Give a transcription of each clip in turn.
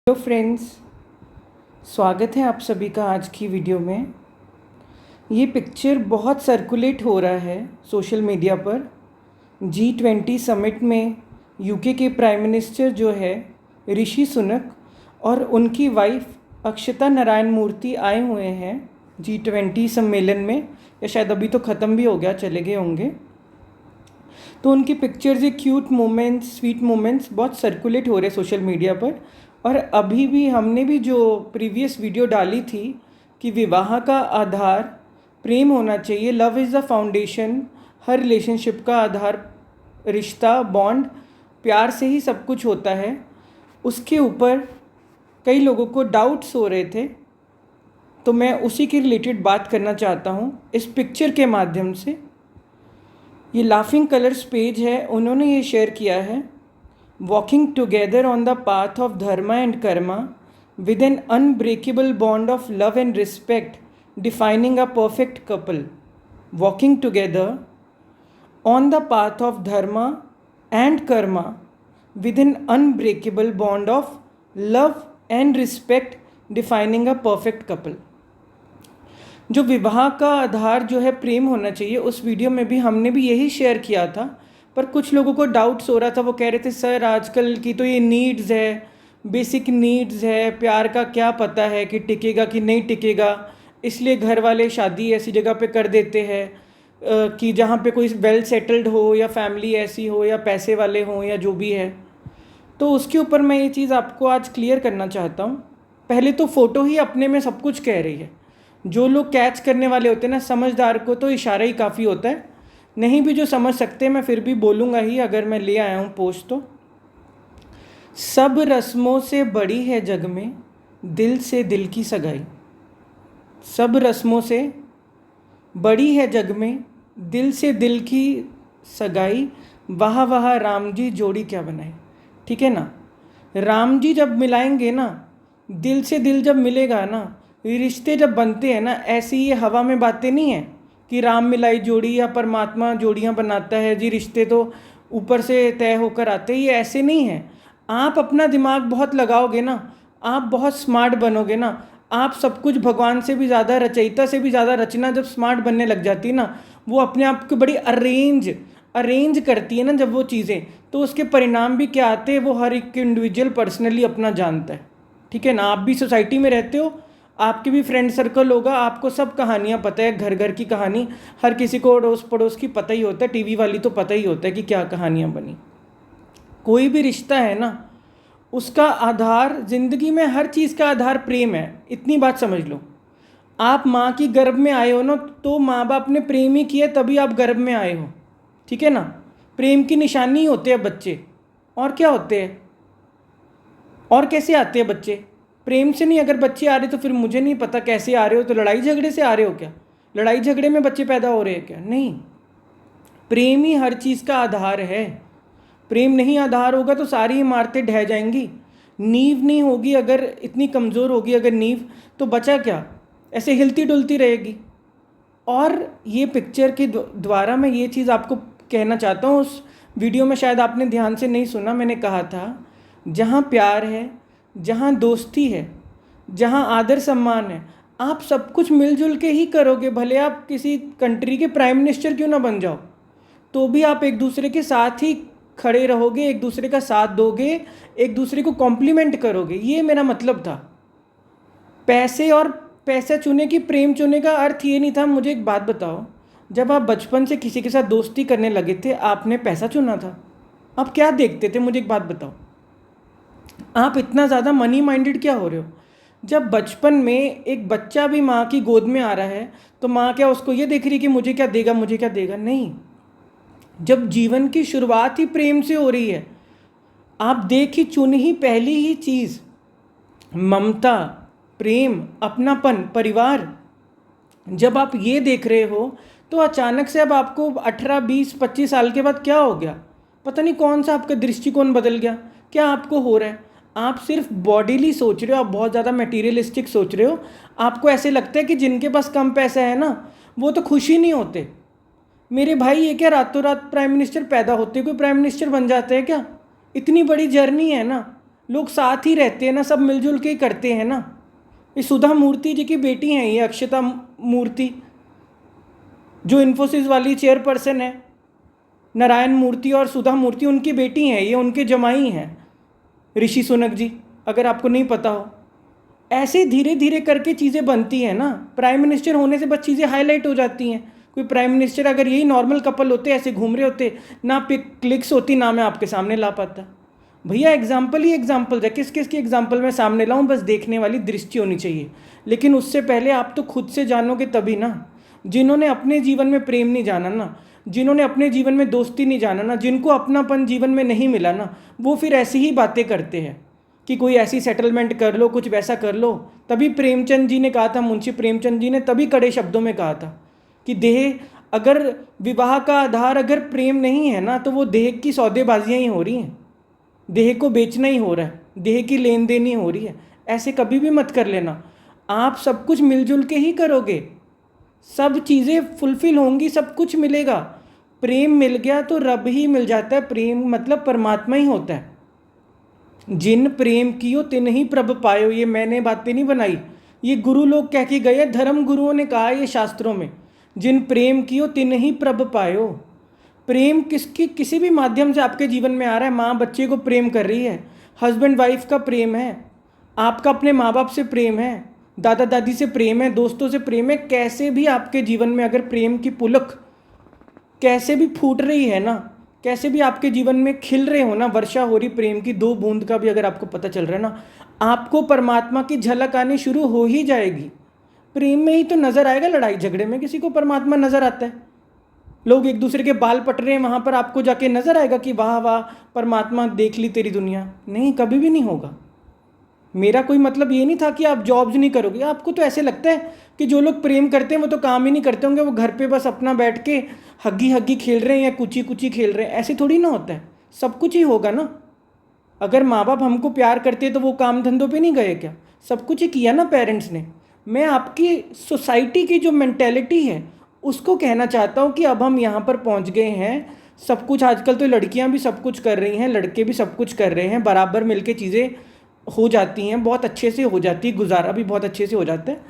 Hello friends, स्वागत है आप सभी का आज की वीडियो में। ये पिक्चर बहुत सर्कुलेट हो रहा है सोशल मीडिया पर। G20 समिट में यूके के प्राइम मिनिस्टर जो है ऋषि सुनक और उनकी वाइफ अक्षता नारायण मूर्ति आए हुए हैं G20 सम्मेलन में, या शायद अभी तो ख़त्म भी हो गया, चले गए होंगे। तो उनकी पिक्चर्स, ये क्यूट मोमेंट्स, स्वीट मोमेंट्स बहुत सर्कुलेट हो रहे सोशल मीडिया पर। और अभी भी हमने भी जो प्रीवियस वीडियो डाली थी कि विवाह का आधार प्रेम होना चाहिए, love is the foundation, her relationship का आधार रिश्ता, बॉन्ड, प्यार से ही सब कुछ होता है, उसके ऊपर कई लोगों को डाउट्स हो रहे थे। तो मैं उसी के रिलेटेड बात करना चाहता हूँ इस पिक्चर के माध्यम से। ये लाफिंग कलर्स पेज है, उन्होंने ये शेयर किया है, walking together on the path of dharma and karma with an unbreakable bond of love and respect defining a perfect couple. Walking together on the path of dharma and karma with an unbreakable bond of love and respect defining a perfect couple. जो विवाह का आधार जो है प्रेम होना चाहिए, उस video में भी हमने भी यही शेयर किया था। पर कुछ लोगों को डाउट्स हो रहा था, वो कह रहे थे सर आजकल की तो ये नीड्स है, बेसिक नीड्स है, प्यार का क्या पता है कि टिकेगा कि नहीं टिकेगा, इसलिए घर वाले शादी ऐसी जगह पे कर देते हैं कि जहाँ पे कोई वेल सेटल्ड हो, या फैमिली ऐसी हो, या पैसे वाले हों, या जो भी है। तो उसके ऊपर मैं ये चीज़ आपको आज क्लियर करना चाहता हूँ। पहले तो फ़ोटो ही अपने में सब कुछ कह रही है। जो लोग कैच करने वाले होते हैं ना, समझदार को तो इशारा ही काफ़ी होता है, नहीं भी जो समझ सकते हैं मैं फिर भी बोलूँगा ही, अगर मैं ले आया हूँ पोस्ट तो। सब रस्मों से बड़ी है जग में दिल से दिल की सगाई। सब रस्मों से बड़ी है जग में दिल से दिल की सगाई, वाह वाह राम जी जोड़ी क्या बनाए। ठीक है ना, राम जी जब मिलाएंगे ना, दिल से दिल जब मिलेगा ना, रिश्ते जब बनते हैं ना, ऐसी ये हवा में बातें नहीं है कि राम मिलाई जोड़ी या परमात्मा जोड़ियाँ बनाता है जी, रिश्ते तो ऊपर से तय होकर आते हैं, ये ऐसे नहीं है। आप अपना दिमाग बहुत लगाओगे ना, आप बहुत स्मार्ट बनोगे ना, आप सब कुछ भगवान से भी ज़्यादा, रचयिता से भी ज़्यादा रचना जब स्मार्ट बनने लग जाती है ना, वो अपने आप को बड़ी अरेंज करती है ना जब वो चीज़ें, तो उसके परिणाम भी क्या आते हैं वो हर एक इंडिविजुअल पर्सनली अपना जानता है। ठीक है ना, आप भी सोसाइटी में रहते हो, आपके भी फ्रेंड सर्कल होगा, आपको सब कहानियाँ पता है, घर घर की कहानी हर किसी को अड़ोस पड़ोस की पता ही होता है, टीवी वाली तो पता ही होता है कि क्या कहानियाँ बनी। कोई भी रिश्ता है ना, उसका आधार, ज़िंदगी में हर चीज़ का आधार प्रेम है, इतनी बात समझ लो। आप माँ की गर्भ में आए हो ना, तो माँ बाप ने प्रेम ही किया तभी आप गर्भ में आए हो। ठीक है ना, प्रेम की निशानी ही होते हैं बच्चे, और क्या होते हैं, और कैसे आते हैं बच्चे? प्रेम से नहीं। अगर बच्चे आ रहे तो फिर मुझे नहीं पता कैसे आ रहे हो, तो लड़ाई झगड़े से आ रहे हो क्या? लड़ाई झगड़े में बच्चे पैदा हो रहे हैं क्या? नहीं, प्रेम ही हर चीज़ का आधार है। प्रेम नहीं आधार होगा तो सारी इमारतें ढह जाएंगी। नींव नहीं होगी, अगर इतनी कमज़ोर होगी अगर नींव, तो बचा क्या? ऐसे हिलती डुलती रहेगी। और ये पिक्चर के द्वारा मैं ये चीज़ आपको कहना चाहता हूँ, उस वीडियो में शायद आपने ध्यान से नहीं सुना, मैंने कहा था जहाँ प्यार है, जहाँ दोस्ती है, जहाँ आदर सम्मान है, आप सब कुछ मिलजुल के ही करोगे। भले आप किसी कंट्री के प्राइम मिनिस्टर क्यों ना बन जाओ, तो भी आप एक दूसरे के साथ ही खड़े रहोगे, एक दूसरे का साथ दोगे, एक दूसरे को कॉम्प्लीमेंट करोगे। ये मेरा मतलब था। पैसे और पैसा चुने कि प्रेम चुने का अर्थ ये नहीं था। मुझे एक बात बताओ, जब आप बचपन से किसी के साथ दोस्ती करने लगे थे, आपने पैसा चुना था? आप क्या देखते थे? मुझे एक बात बताओ, आप इतना ज़्यादा मनी माइंडेड क्या हो रहे हो? जब बचपन में एक बच्चा भी माँ की गोद में आ रहा है, तो माँ क्या उसको ये देख रही कि मुझे क्या देगा, मुझे क्या देगा? नहीं। जब जीवन की शुरुआत ही प्रेम से हो रही है, आप देखी चुनी ही पहली ही चीज़ ममता, प्रेम, अपनापन, परिवार, जब आप ये देख रहे हो, तो अचानक से अब आपको 18, 20, 25 साल के बाद क्या हो गया? पता नहीं कौन सा आपका दृष्टिकोण बदल गया। क्या आपको हो रहा है? आप सिर्फ बॉडीली सोच रहे हो, आप बहुत ज़्यादा मटेरियलिस्टिक सोच रहे हो। आपको ऐसे लगता है कि जिनके पास कम पैसा है ना, वो तो खुश ही नहीं होते। मेरे भाई, ये क्या रातों रात प्राइम मिनिस्टर पैदा होते कोई प्राइम मिनिस्टर बन जाते हैं क्या? इतनी बड़ी जर्नी है ना, लोग साथ ही रहते हैं ना, सब मिलजुल के ही करते हैं ना। ये सुधा मूर्ति जी की बेटी हैं, ये अक्षता मूर्ति जो इन्फोसिस वाली चेयरपर्सन है, नारायण मूर्ति और सुधा मूर्ति उनकी बेटी हैं, ये उनके जमाई हैं ऋषि सुनक जी, अगर आपको नहीं पता हो। ऐसे धीरे धीरे करके चीज़ें बनती हैं ना। प्राइम मिनिस्टर होने से बस चीज़ें हाईलाइट हो जाती हैं। कोई प्राइम मिनिस्टर अगर यही नॉर्मल कपल होते, ऐसे घूम रहे होते, ना पिक क्लिक्स होती, ना मैं आपके सामने ला पाता। भैया एग्जाम्पल ही एग्जाम्पल है, किस किस की एग्जाम्पल मैं सामने लाऊं, बस देखने वाली दृष्टि होनी चाहिए। लेकिन उससे पहले आप तो खुद से जानोगे तभी ना। जिन्होंने अपने जीवन में प्रेम नहीं जाना ना, जिन्होंने अपने जीवन में दोस्ती नहीं जाना ना, जिनको अपनापन जीवन में नहीं मिला ना, वो फिर ऐसी ही बातें करते हैं कि कोई ऐसी सेटलमेंट कर लो, कुछ वैसा कर लो। तभी प्रेमचंद जी ने कहा था, मुंशी प्रेमचंद जी ने तभी कड़े शब्दों में कहा था कि देह, अगर विवाह का आधार अगर प्रेम नहीं है ना, तो वो देह की सौदेबाजियाँ ही हो रही हैं, देह को बेचना ही हो रहा है, देह की लेन देन ही हो रही है। ऐसे कभी भी मत कर लेना। आप सब कुछ मिलजुल के ही करोगे, सब चीज़ें फुलफिल होंगी, सब कुछ मिलेगा। प्रेम मिल गया तो रब ही मिल जाता है। प्रेम मतलब परमात्मा ही होता है। जिन प्रेम कियो तिन ही प्रभ पायो, ये मैंने बातें नहीं बनाई, ये गुरु लोग कह के गए, धर्म गुरुओं ने कहा ये शास्त्रों में। जिन प्रेम कियो तिन ही प्रभ पायो। प्रेम किसकी किसी भी माध्यम से आपके जीवन में आ रहा है। माँ बच्चे को प्रेम कर रही है, हस्बैंड वाइफ का प्रेम है, आपका अपने माँ बाप से प्रेम है, दादा दादी से प्रेम है, दोस्तों से प्रेम है। कैसे भी आपके जीवन में अगर प्रेम की पुलक कैसे भी फूट रही है ना, कैसे भी आपके जीवन में खिल रहे हो ना, वर्षा हो रही प्रेम की 2 बूंद का भी अगर आपको पता चल रहा है ना, आपको परमात्मा की झलक आनी शुरू हो ही जाएगी। प्रेम में ही तो नजर आएगा, लड़ाई झगड़े में किसी को परमात्मा नजर आता है? लोग एक दूसरे के बाल पट रहे हैं, वहां पर आपको जाके नजर आएगा कि वाह वाह परमात्मा देख ली तेरी दुनिया? नहीं, कभी भी नहीं होगा। मेरा कोई मतलब ये नहीं था कि आप जॉब्स नहीं करोगे। आपको तो ऐसे लगता है कि जो लोग प्रेम करते हैं वो तो काम ही नहीं करते होंगे, वो घर पे बस अपना बैठ के हग्गी हग्गी खेल रहे हैं या कुची कुची खेल रहे हैं। ऐसे थोड़ी ना होता है, सब कुछ ही होगा ना। अगर माँ बाप हमको प्यार करते तो वो काम धंधों पे नहीं गए क्या? सब कुछ ही किया ना पेरेंट्स ने। मैं आपकी सोसाइटी की जो मेंटेलिटी है उसको कहना चाहता हूँ कि अब हम यहाँ पर पहुँच गए हैं। सब कुछ आजकल तो लड़कियाँ भी सब कुछ कर रही हैं, लड़के भी सब कुछ कर रहे हैं, बराबर मिलके चीज़ें हो जाती हैं, बहुत अच्छे से हो जाती है, गुजारा भी बहुत अच्छे से हो जाता है।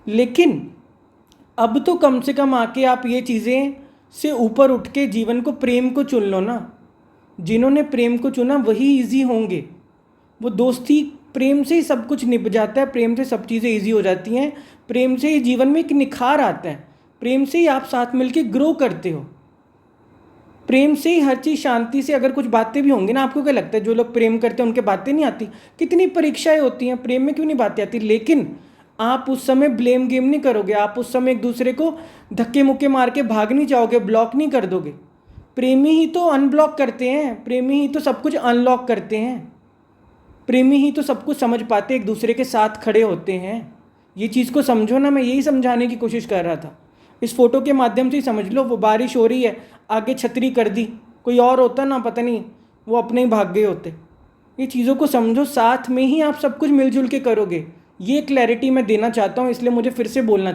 लेकिन अब तो कम से कम आके आप ये चीज़ें से ऊपर उठ के जीवन को, प्रेम को चुन लो ना। जिन्होंने प्रेम को चुना वही इजी होंगे। वो दोस्ती, प्रेम से ही सब कुछ निभ जाता है, प्रेम से सब चीज़ें इजी हो जाती हैं, प्रेम से ही जीवन में एक निखार आता है, प्रेम से ही आप साथ मिलके ग्रो करते हो, प्रेम से ही हर चीज़ शांति से। अगर कुछ बातें भी होंगी ना, आपको क्या लगता है जो लोग प्रेम करते हैं उनके बातें नहीं आती? कितनी परीक्षाएं होती हैं, प्रेम में क्यों नहीं बातें आती? लेकिन आप उस समय ब्लेम गेम नहीं करोगे, आप उस समय एक दूसरे को धक्के मुक्के मार के भाग नहीं जाओगे, ब्लॉक नहीं कर दोगे। प्रेमी ही तो अनब्लॉक करते हैं, प्रेमी ही तो सब कुछ अनलॉक करते हैं, प्रेमी ही तो सब कुछ समझ पाते, एक दूसरे के साथ खड़े होते हैं। ये चीज़ को समझो ना, मैं यही समझाने की कोशिश कर रहा था। इस फोटो के माध्यम से ही समझ लो। वो बारिश हो रही है, आगे छतरी कर दी, कोई और होता ना पता नहीं वो अपने ही भाग गए होते। ये चीज़ों को समझो, साथ में ही आप सब कुछ मिलजुल के करोगे। ये क्लैरिटी मैं देना चाहता हूँ, इसलिए मुझे फिर से बोलना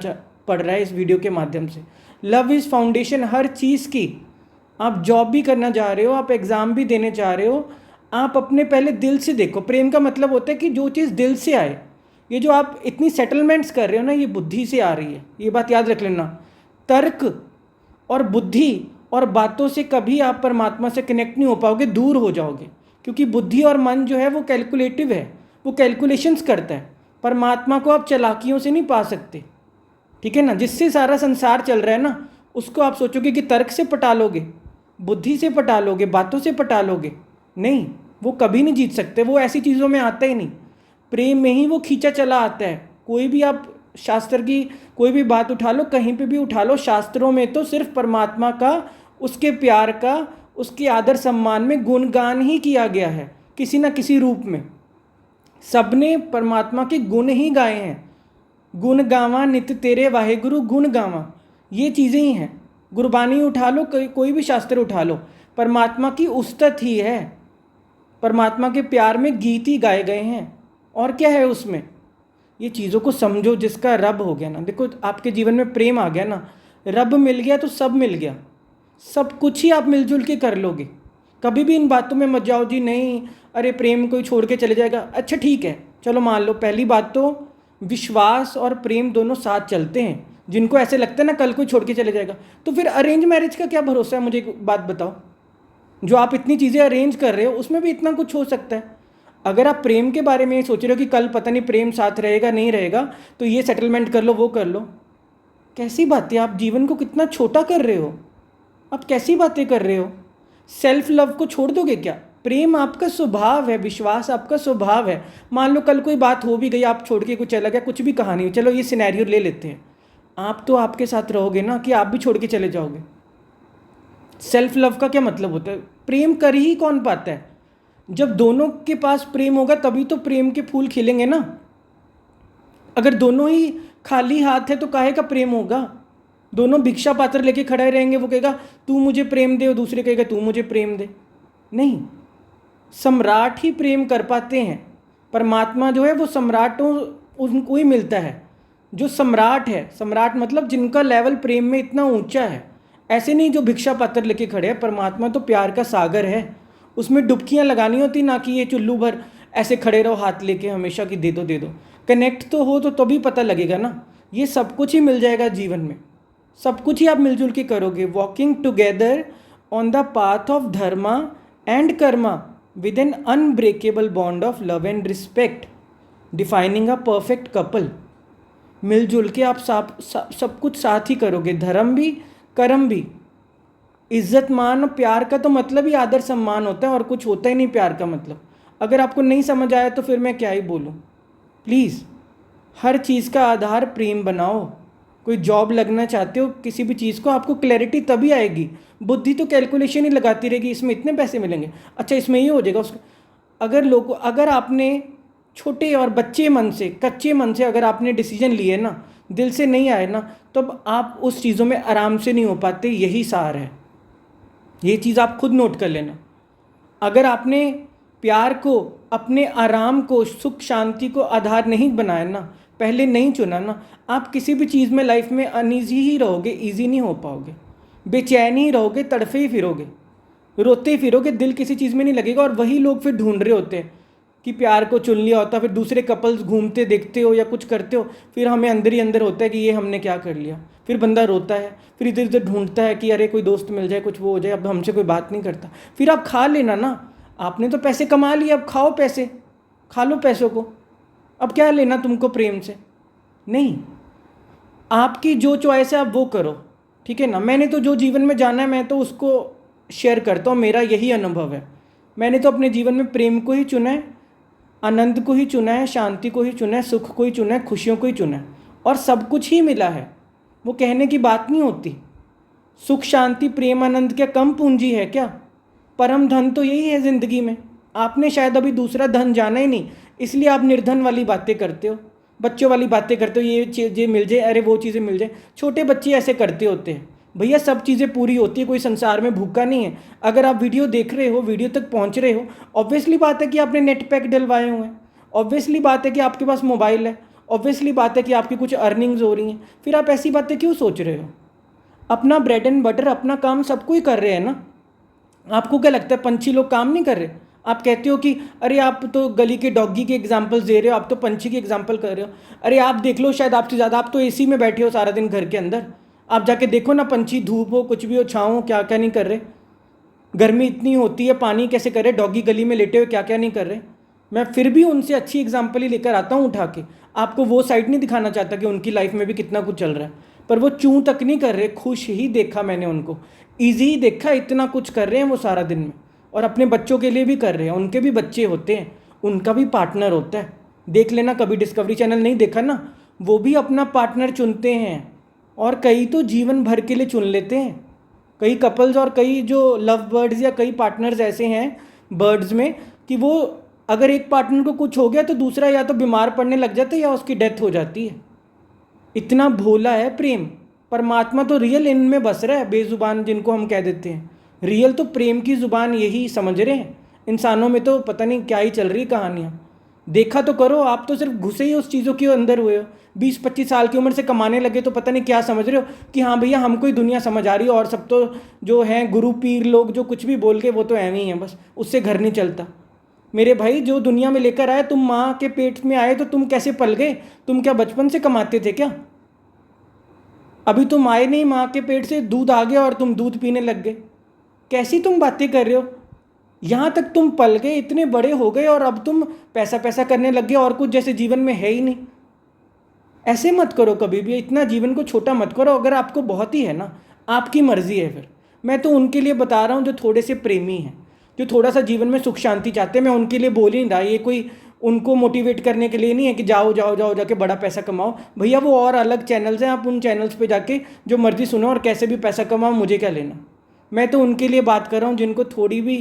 पड़ रहा है इस वीडियो के माध्यम से। लव इज़ फाउंडेशन हर चीज़ की। आप जॉब भी करना चाह रहे हो, आप एग्ज़ाम भी देने चाह रहे हो, आप अपने पहले दिल से देखो। प्रेम का मतलब होता है कि जो चीज़ दिल से आए। ये जो आप इतनी सेटलमेंट्स कर रहे हो ना, ये बुद्धि से आ रही है, ये बात याद रख लेना। तर्क और बुद्धि और बातों से कभी आप परमात्मा से कनेक्ट नहीं हो पाओगे, दूर हो जाओगे। क्योंकि बुद्धि और मन जो है वो कैलकुलेटिव है, वो कैलकुलेशंस करता है। परमात्मा को आप चालाकियों से नहीं पा सकते, ठीक है ना। जिससे सारा संसार चल रहा है ना, उसको आप सोचोगे कि तर्क से पटा लोगे, बुद्धि से पटा लोगे, बातों से पटा लोगे, नहीं, वो कभी नहीं जीत सकते। वो ऐसी चीज़ों में आता ही नहीं। प्रेम में ही वो खींचा चला आता है। कोई भी आप शास्त्र की कोई भी बात उठा लो, कहीं पे भी उठा लो, शास्त्रों में तो सिर्फ परमात्मा का, उसके प्यार का, उसके आदर सम्मान में गुणगान ही किया गया है, किसी ना किसी रूप में। सबने परमात्मा के गुण ही गाए हैं। गुण गावा नित तेरे वाहेगुरु गुण गावा, ये चीज़ें ही हैं। गुरबानी उठा लो, कोई भी शास्त्र उठा लो, परमात्मा की उस्तत ही है, परमात्मा के प्यार में गीत ही गाए गए हैं। और क्या है उसमें? ये चीज़ों को समझो। जिसका रब हो गया ना, देखो आपके जीवन में प्रेम आ गया ना, रब मिल गया तो सब मिल गया। सब कुछ ही आप मिलजुल के कर लोगे। कभी भी इन बातों में मत जाओ जी नहीं अरे प्रेम कोई छोड़ के चले जाएगा, अच्छा ठीक है चलो मान लो। पहली बात तो विश्वास और प्रेम दोनों साथ चलते हैं। जिनको ऐसे लगता है ना कल कोई छोड़ के चले जाएगा, तो फिर अरेंज मैरिज का क्या भरोसा है? मुझे एक बात बताओ, जो आप इतनी चीज़ें अरेंज कर रहे हो उसमें भी इतना कुछ हो सकता है। अगर आप प्रेम के बारे में सोच रहे हो कि कल पता नहीं प्रेम साथ रहेगा नहीं रहेगा, तो ये सेटलमेंट कर लो वो कर लो, कैसी बातें! आप जीवन को कितना छोटा कर रहे हो, आप कैसी बातें कर रहे हो? सेल्फ लव को छोड़ दोगे क्या? प्रेम आपका स्वभाव है, विश्वास आपका स्वभाव है। मान लो कल कोई बात हो भी गई, आप छोड़ के कुछ चला गया, कुछ भी कहानी, चलो ये सिनेरियो ले लेते हैं, आप तो आपके साथ रहोगे ना कि आप भी छोड़ के चले जाओगे? सेल्फ लव का क्या मतलब होता है? प्रेम कर ही कौन पाता है? जब दोनों के पास प्रेम होगा तभी तो प्रेम के फूल खिलेंगे ना। अगर दोनों ही खाली हाथ है तो काहे का प्रेम होगा? दोनों भिक्षा पात्र लेके खड़े रहेंगे, वो कहेगा तू मुझे प्रेम दे और दूसरे कहेगा तू मुझे प्रेम दे। नहीं, सम्राट ही प्रेम कर पाते हैं। परमात्मा जो है वो सम्राटों उनको ही मिलता है जो सम्राट है। सम्राट मतलब जिनका लेवल प्रेम में इतना ऊंचा है, ऐसे नहीं जो भिक्षा पात्र लेके खड़े हैं। परमात्मा तो प्यार का सागर है, उसमें डुबकियां लगानी होती, ना कि ये चुल्लू भर ऐसे खड़े रहो हाथ लेके हमेशा कि दे दो दे दो। कनेक्ट तो हो तो तभी पता लगेगा ना। ये सब कुछ ही मिल जाएगा जीवन में, सब कुछ ही आप मिलजुल के करोगे। Walking together on the path of dharma and karma with an unbreakable bond of love and respect, defining a perfect couple. मिलजुल के आप सब कुछ साथ ही करोगे, धर्म भी कर्म भी। इज्जत मान प्यार का तो मतलब ही आदर सम्मान होता है, और कुछ होता ही नहीं प्यार का मतलब। अगर आपको नहीं समझ आया तो फिर मैं क्या ही बोलूँ। प्लीज़ हर चीज़ का आधार प्रेम बनाओ। कोई जॉब लगना चाहते हो किसी भी चीज़ को, आपको क्लैरिटी तभी आएगी। बुद्धि तो कैलकुलेशन ही लगाती रहेगी, इसमें इतने पैसे मिलेंगे, अच्छा इसमें ये हो जाएगा उसका। अगर आपने छोटे और बच्चे मन से, कच्चे मन से अगर आपने डिसीजन लिए ना, दिल से नहीं आए ना, तब आप उस चीज़ों में आराम से नहीं हो पाते। यही सार है, ये चीज़ आप खुद नोट कर लेना। अगर आपने प्यार को, अपने आराम को, सुख शांति को आधार नहीं बनाया ना, पहले नहीं चुना ना, आप किसी भी चीज़ में लाइफ में अनईजी ही रहोगे, ईजी नहीं हो पाओगे। बेचैन ही रहोगे, तड़फे ही फिरोगे, रोते ही फिरोगे, दिल किसी चीज़ में नहीं लगेगा। और वही लोग फिर ढूंढ रहे होते हैं कि प्यार को चुन लिया होता, फिर दूसरे कपल्स घूमते देखते हो या कुछ करते हो, फिर हमें अंदर ही अंदर होता है कि ये हमने क्या कर लिया। फिर बंदा रोता है, फिर इधर उधर ढूंढता है कि अरे कोई दोस्त मिल जाए, कुछ वो हो जाए, अब हमसे कोई बात नहीं करता। फिर आप खा लेना ना, आपने तो पैसे कमा लिए, अब खाओ पैसे, खा लो पैसों को, अब क्या लेना तुमको प्रेम से? नहीं, आपकी जो चॉइस है आप वो करो, ठीक है ना। मैंने तो जो जीवन में जाना है मैं तो उसको शेयर करता हूँ, मेरा यही अनुभव है। मैंने तो अपने जीवन में प्रेम को ही चुना है, आनंद को ही चुना है, शांति को ही चुना है, सुख को ही चुना है, खुशियों को ही चुना है, और सब कुछ ही मिला है। वो कहने की बात नहीं होती। सुख शांति प्रेम आनंद क्या कम पूंजी है क्या? परम धन तो यही है ज़िंदगी में। आपने शायद अभी दूसरा धन जाना ही नहीं, इसलिए आप निर्धन वाली बातें करते हो, बच्चों वाली बातें करते हो, ये चीज़ें मिल जाए, अरे वो चीज़ें मिल जाए। छोटे बच्चे ऐसे करते होते हैं। भैया सब चीज़ें पूरी होती है, कोई संसार में भूखा नहीं है। अगर आप वीडियो देख रहे हो, वीडियो तक पहुंच रहे हो, ऑब्वियसली बात है कि आपने नेट पैक डलवाए हुए हैं, ऑब्वियसली बात है कि आपके पास मोबाइल है, ऑब्वियसली बात है कि आपकी कुछ अर्निंग्स हो रही हैं। फिर आप ऐसी बातें क्यों सोच रहे हो? अपना ब्रेड एंड बटर, अपना काम सब कोई कर रहे हैं ना। आपको क्या लगता है पंछी लोग काम नहीं कर रहे? आप कहते हो कि अरे आप तो गली के डॉगी के एग्जाम्पल्स दे रहे हो, आप तो पंछी के एग्जाम्पल कर रहे हो। अरे आप देख लो, शायद आपसे ज़्यादा, आप तो एसी में बैठे हो सारा दिन घर के अंदर। आप जाके देखो ना, पंछी धूप हो कुछ भी हो, छाँव हो, क्या क्या नहीं कर रहे। गर्मी इतनी होती है, पानी कैसे कर रहे, डॉगी गली में लेटे हुए क्या क्या नहीं कर रहे। मैं फिर भी उनसे अच्छी एग्जाम्पल ही लेकर आता हूँ उठा के। आपको वो साइड नहीं दिखाना चाहता कि उनकी लाइफ में भी कितना कुछ चल रहा है, पर वो चूँ तक नहीं कर रहे। खुश ही देखा मैंने उनको, ईजी ही देखा, इतना कुछ कर रहे हैं वो सारा दिन में। और अपने बच्चों के लिए भी कर रहे हैं, उनके भी बच्चे होते हैं, उनका भी पार्टनर होता है। देख लेना, कभी डिस्कवरी चैनल नहीं देखा ना, वो भी अपना पार्टनर चुनते हैं। और कई तो जीवन भर के लिए चुन लेते हैं। कई कपल्स और कई जो लव बर्ड्स या कई पार्टनर्स ऐसे हैं बर्ड्स में कि वो अगर एक पार्टनर को कुछ हो गया तो दूसरा या तो बीमार पड़ने लग जाता है या उसकी डेथ हो जाती है। इतना भोला है प्रेम। परमात्मा तो रियल इनमें बस रहा है, बेजुबान जिनको हम कह देते हैं। रियल तो प्रेम की ज़ुबान यही समझ रहे हैं। इंसानों में तो पता नहीं क्या ही चल रही कहानियाँ। देखा तो करो, आप तो सिर्फ घुसे ही उस चीज़ों के अंदर हुए हो। 20-25 साल की उम्र से कमाने लगे तो पता नहीं क्या समझ रहे हो कि हाँ भैया हमको ही दुनिया समझ आ रही है, और सब तो जो हैं गुरु पीर लोग जो कुछ भी बोल के वो तो ऐਵੇਂ ही हैं, बस उससे घर नहीं चलता। मेरे भाई, जो दुनिया में लेकर आए, तुम माँ के पेट में आए तो तुम कैसे पल गए? तुम क्या बचपन से कमाते थे क्या? अभी तुम आए नहीं माँ के पेट से, दूध आ गया और तुम दूध पीने लग गए। कैसी तुम बातें कर रहे हो? यहाँ तक तुम पल गए, इतने बड़े हो गए, और अब तुम पैसा पैसा करने लग गए और कुछ जैसे जीवन में है ही नहीं। ऐसे मत करो कभी भी, इतना जीवन को छोटा मत करो। अगर आपको बहुत ही है ना, आपकी मर्जी है। फिर मैं तो उनके लिए बता रहा हूँ जो थोड़े से प्रेमी हैं, जो थोड़ा सा जीवन में सुख शांति चाहते हैं। मैं उनके लिए बोल ही नहीं रहा, ये कोई उनको मोटिवेट करने के लिए नहीं है कि जाओ जाओ जाओ जाके बड़ा पैसा कमाओ। भैया वो और अलग चैनल्स हैं, आप उन चैनल्स पे जाके जो मर्जी सुनो और कैसे भी पैसा कमाओ, मुझे क्या लेना। मैं तो उनके लिए बात कर रहा हूँ जिनको थोड़ी भी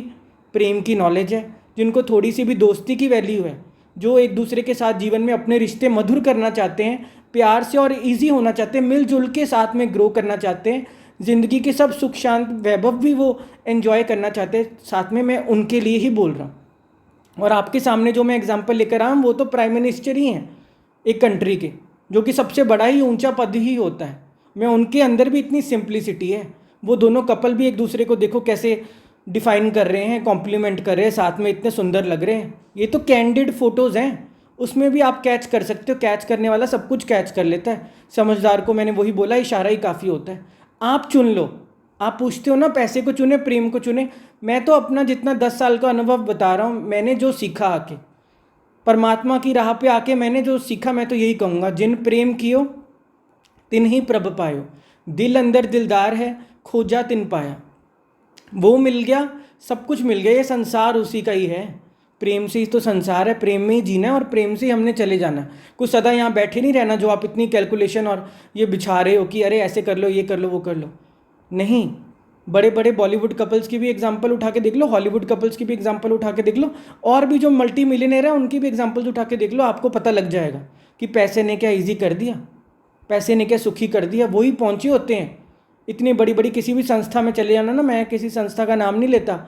प्रेम की नॉलेज है, जिनको थोड़ी सी भी दोस्ती की वैल्यू है, जो एक दूसरे के साथ जीवन में अपने रिश्ते मधुर करना चाहते हैं, प्यार से और इजी होना चाहते हैं, मिलजुल के साथ में ग्रो करना चाहते हैं, ज़िंदगी के सब सुख शांत वैभव भी वो एंजॉय करना चाहते हैं साथ में। मैं उनके लिए ही बोल रहा हूँ। और आपके सामने जो मैं एग्जांपल लेकर आया हूँ, वो तो प्राइम मिनिस्टर ही हैं एक कंट्री के, जो कि सबसे बड़ा ही ऊंचा पद ही होता है। मैं उनके अंदर भी इतनी सिंप्लिसिटी है। वो दोनों कपल भी एक दूसरे को देखो कैसे डिफाइन कर रहे हैं, कॉम्प्लीमेंट कर रहे हैं, साथ में इतने सुंदर लग रहे हैं। ये तो कैंडिड फोटोज़ हैं, उसमें भी आप कैच कर सकते हो। कैच करने वाला सब कुछ कैच कर लेता है। समझदार को मैंने वही बोला, इशारा ही काफ़ी होता है। आप चुन लो। आप पूछते हो ना पैसे को चुने प्रेम को चुने, मैं तो अपना जितना 10 साल का अनुभव बता रहा हूँ। मैंने जो सीखा आके, परमात्मा की राह पे आके मैंने जो सीखा, मैं तो यही कहूँगा, जिन प्रेम कियो तिन ही प्रभ पायो, दिल अंदर दिलदार है खोजा तिन पाया। वो मिल गया, सब कुछ मिल गया। ये संसार उसी का ही है। प्रेम से ही तो संसार है, प्रेम में ही जीना है और प्रेम से ही हमने चले जाना। कुछ सदा यहाँ बैठे नहीं रहना जो आप इतनी कैलकुलेशन और ये बिछा रहे हो कि अरे ऐसे कर लो, ये कर लो, वो कर लो। नहीं, बड़े बड़े बॉलीवुड कपल्स की भी एग्जांपल उठा के देख लो, हॉलीवुड कपल्स की भी एग्जांपल उठा के देख लो, और भी जो मल्टी मिलियनेयर है उनकी भी एग्जांपल्स उठा के देख लो। आपको पता लग जाएगा कि पैसे ने क्या ईजी कर दिया, पैसे ने क्या सुखी कर दिया। वही पहुँचे होते हैं। इतनी बड़ी बड़ी किसी भी संस्था में चले जाना ना, मैं किसी संस्था का नाम नहीं लेता,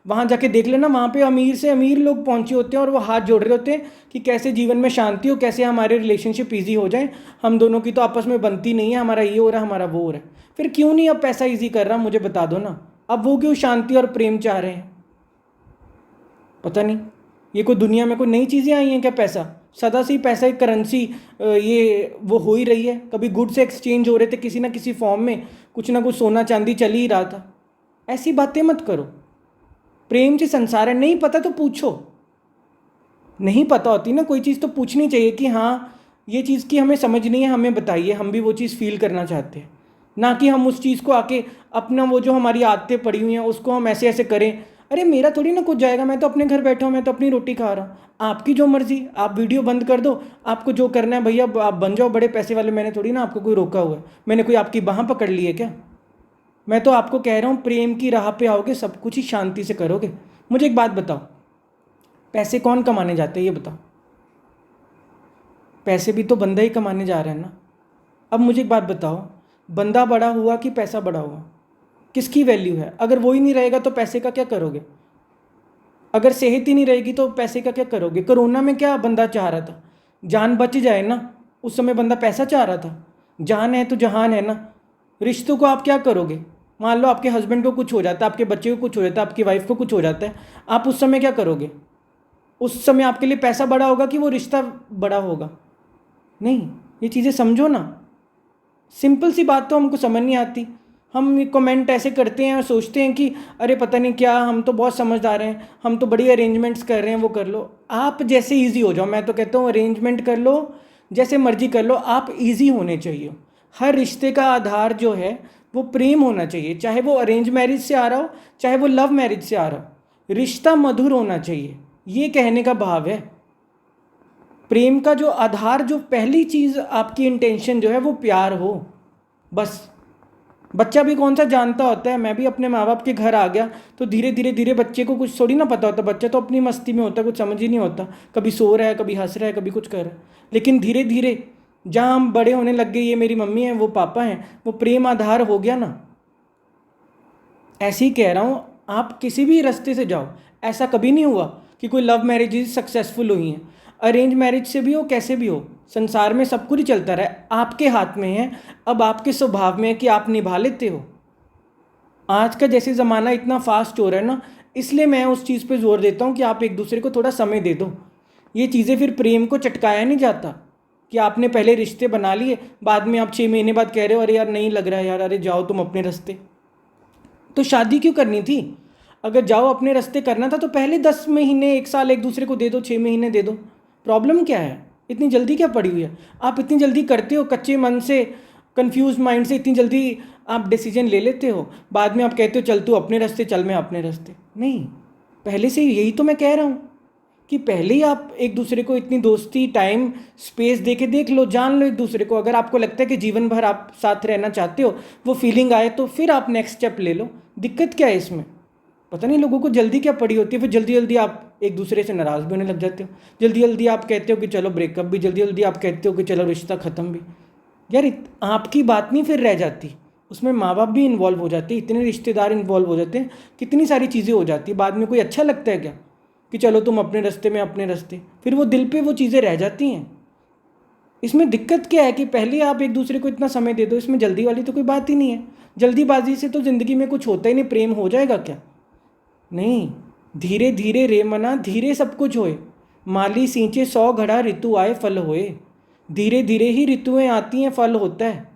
वहाँ जाके देख लेना, वहाँ पे अमीर से अमीर लोग पहुँचे होते हैं और वो हाथ जोड़ रहे होते हैं कि कैसे जीवन में शांति हो, कैसे हमारे रिलेशनशिप ईजी हो जाए। हम दोनों की तो आपस में बनती नहीं है, हमारा ये हो रहा है, हमारा वो हो रहा है। फिर क्यों नहीं अब पैसा ईजी कर रहा, मुझे बता दो ना। अब वो क्यों शांति और प्रेम चाह रहे हैं? पता नहीं, ये कोई दुनिया में कोई नई चीज़ें आई हैं क्या? पैसा सदा से ही पैसा एक करेंसी ये वो हो ही रही है। कभी गुड्स एक्सचेंज हो रहे थे किसी ना किसी फॉर्म में, कुछ ना कुछ सोना चांदी चल ही रहा था। ऐसी बातें मत करो। प्रेम से संसार है। नहीं पता तो पूछो। नहीं पता होती ना कोई चीज़ तो पूछनी चाहिए कि हाँ ये चीज़ की हमें समझ नहीं है, हमें बताइए, हम भी वो चीज़ फील करना चाहते हैं। ना कि हम उस चीज़ को आके अपना वो जो हमारी आदतें पड़ी हुई हैं उसको हम ऐसे ऐसे करें। अरे मेरा थोड़ी ना कुछ जाएगा, मैं तो अपने घर बैठा हूँ, मैं तो अपनी रोटी खा रहा हूँ। आपकी जो मर्जी, आप वीडियो बंद कर दो, आपको जो करना है भैया आप बन जाओ बड़े पैसे वाले। मैंने थोड़ी ना आपको कोई रोका हुआ है, मैंने कोई आपकी बाह पकड़ ली है क्या? मैं तो आपको कह रहा हूँ प्रेम की राह पे आओगे सब कुछ ही शांति से करोगे। मुझे एक बात बताओ, पैसे कौन कमाने जाते हैं ये बताओ? पैसे भी तो बंदा ही कमाने जा रहा है ना। अब मुझे एक बात बताओ, बंदा बड़ा हुआ कि पैसा बड़ा हुआ, किसकी वैल्यू है? अगर वो ही नहीं रहेगा तो पैसे का क्या करोगे? अगर सेहत ही नहीं रहेगी तो पैसे का क्या करोगे? कोरोना में क्या बंदा चाह रहा था? जान बच जाए ना। उस समय बंदा पैसा चाह रहा था। जान है तो जहान है ना। रिश्तों को आप क्या करोगे? मान लो आपके हस्बैंड को कुछ हो जाता है, आपके बच्चे को कुछ हो जाता है, आपकी वाइफ को कुछ हो जाता है, आप उस समय क्या करोगे? उस समय आपके लिए पैसा बड़ा होगा कि वो रिश्ता बड़ा होगा? नहीं, ये चीज़ें समझो ना। सिंपल सी बात तो हमको समझ नहीं आती। हम कमेंट ऐसे करते हैं और सोचते हैं कि अरे पता नहीं क्या, हम तो बहुत समझदार हैं, हम तो बड़ी अरेंजमेंट्स कर रहे हैं। वो कर लो आप जैसे इजी हो जाओ। मैं तो कहता हूँ अरेंजमेंट कर लो, जैसे मर्जी कर लो, आप इजी होने चाहिए। हर रिश्ते का आधार जो है वो प्रेम होना चाहिए, चाहे वो अरेंज मैरिज से आ रहा हो, चाहे वो लव मैरिज से आ रहा हो। रिश्ता मधुर होना चाहिए, ये कहने का भाव है। प्रेम का जो आधार, जो पहली चीज़ आपकी इंटेंशन जो है वो प्यार हो बस। बच्चा भी कौन सा जानता होता है। मैं भी अपने माँ बाप के घर आ गया तो धीरे धीरे धीरे बच्चे को कुछ थोड़ी ना पता होता। बच्चा तो अपनी मस्ती में होता है, कुछ समझ ही नहीं होता। कभी सो रहा है, कभी हंस रहा है, कभी कुछ कर रहा है। लेकिन धीरे धीरे जहाँ हम बड़े होने लग गए, ये मेरी मम्मी है, वो पापा हैं, वो प्रेम आधार हो गया ना। ऐसे ही कह रहा हूँ, आप किसी भी रास्ते से जाओ, ऐसा कभी नहीं हुआ कि कोई लव मैरिजेज सक्सेसफुल हुई हैं। अरेंज मैरिज से भी हो, कैसे भी हो, संसार में सब कुछ ही चलता रहा है। आपके हाथ में है, अब आपके स्वभाव में है कि आप निभा लेते हो। आज का जैसे ज़माना इतना फास्ट हो रहा है ना, इसलिए मैं उस चीज़ पे जोर देता हूँ कि आप एक दूसरे को थोड़ा समय दे दो। ये चीज़ें फिर प्रेम को चटकाया नहीं जाता कि आपने पहले रिश्ते बना लिए, बाद में आप 6 महीने बाद कह रहे हो अरे यार नहीं लग रहा है यार, अरे जाओ तुम अपने रास्ते। तो शादी क्यों करनी थी? अगर जाओ अपने रास्ते करना था तो पहले 10 महीने 1 साल एक दूसरे को दे दो, 6 महीने दे दो। प्रॉब्लम क्या है? इतनी जल्दी क्या पड़ी हुई है? आप इतनी जल्दी करते हो, कच्चे मन से, कंफ्यूज माइंड से इतनी जल्दी आप डिसीजन ले लेते हो, बाद में आप कहते हो चल तू अपने रास्ते चल मैं अपने रास्ते। नहीं, पहले से यही तो मैं कह रहा हूँ कि पहले ही आप एक दूसरे को इतनी दोस्ती, टाइम, स्पेस दे के देख लो, जान लो एक दूसरे को। अगर आपको लगता है कि जीवन भर आप साथ रहना चाहते हो, वो फीलिंग आए, तो फिर आप नेक्स्ट स्टेप ले लो। दिक्कत क्या है इसमें? पता नहीं लोगों को जल्दी क्या पड़ी होती है, फिर जल्दी जल्दी आप एक दूसरे से नाराज़ भी होने लग जाते हो, जल्दी जल्दी आप कहते हो कि चलो ब्रेकअप भी, जल्दी जल्दी आप कहते हो कि चलो रिश्ता ख़त्म भी। यार आपकी बात नहीं फिर रह जाती, उसमें माँ बाप भी इन्वॉल्व हो जाते हैं, इतने रिश्तेदार इन्वॉल्व हो जाते हैं, कितनी सारी चीज़ें हो जाती है। बाद में कोई अच्छा लगता है क्या कि चलो तुम अपने रास्ते में अपने रास्ते? फिर वो दिल पे वो चीज़ें रह जाती हैं। इसमें दिक्कत क्या है कि पहले आप एक दूसरे को इतना समय दे दो, इसमें जल्दी वाली तो कोई बात ही नहीं है। जल्दीबाजी से तो ज़िंदगी में कुछ होता ही नहीं, प्रेम हो जाएगा क्या? नहीं, धीरे धीरे रे मना धीरे सब कुछ होए, माली सींचे 100 घड़ा ऋतु आए फल होए। धीरे धीरे ही ऋतुएं आती हैं, फल होता है,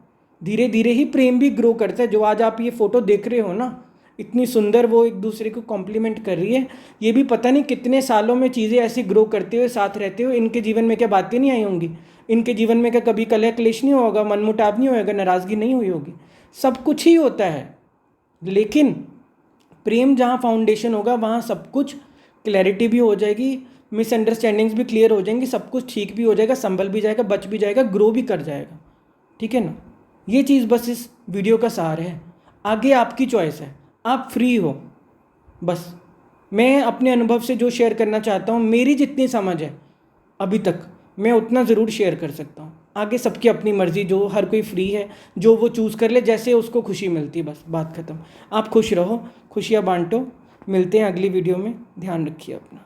धीरे धीरे ही प्रेम भी ग्रो करता है। जो आज आप ये फ़ोटो देख रहे हो ना, इतनी सुंदर वो एक दूसरे को कॉम्प्लीमेंट कर रही है, ये भी पता नहीं कितने सालों में चीज़ें ऐसी ग्रो करते हुए साथ रहते हुए इनके जीवन में क्या बातें नहीं आई होंगी, इनके जीवन में क्या कभी कलह क्लेश नहीं होगा, मनमुटाव नहीं होगा, नाराज़गी नहीं हुई होगी। सब कुछ ही होता है, लेकिन प्रेम जहाँ फाउंडेशन होगा वहाँ सब कुछ क्लैरिटी भी हो जाएगी, मिसअंडरस्टैंडिंग्स भी क्लियर हो जाएंगी, सब कुछ ठीक भी हो जाएगा, संभल भी जाएगा, बच भी जाएगा, ग्रो भी कर जाएगा। ठीक है ना? ये चीज़ बस इस वीडियो का सार है। आगे आपकी चॉइस है, आप फ्री हो। बस मैं अपने अनुभव से जो शेयर करना चाहता हूँ, मेरी जितनी समझ है अभी तक, मैं उतना ज़रूर शेयर कर सकता हूँ। आगे सबकी अपनी मर्ज़ी, जो हर कोई फ्री है, जो वो चूज़ कर ले, जैसे उसको खुशी मिलती है, बस बात ख़त्म। आप खुश रहो, खुशियाँ बांटो। मिलते हैं अगली वीडियो में, ध्यान रखिए अपना।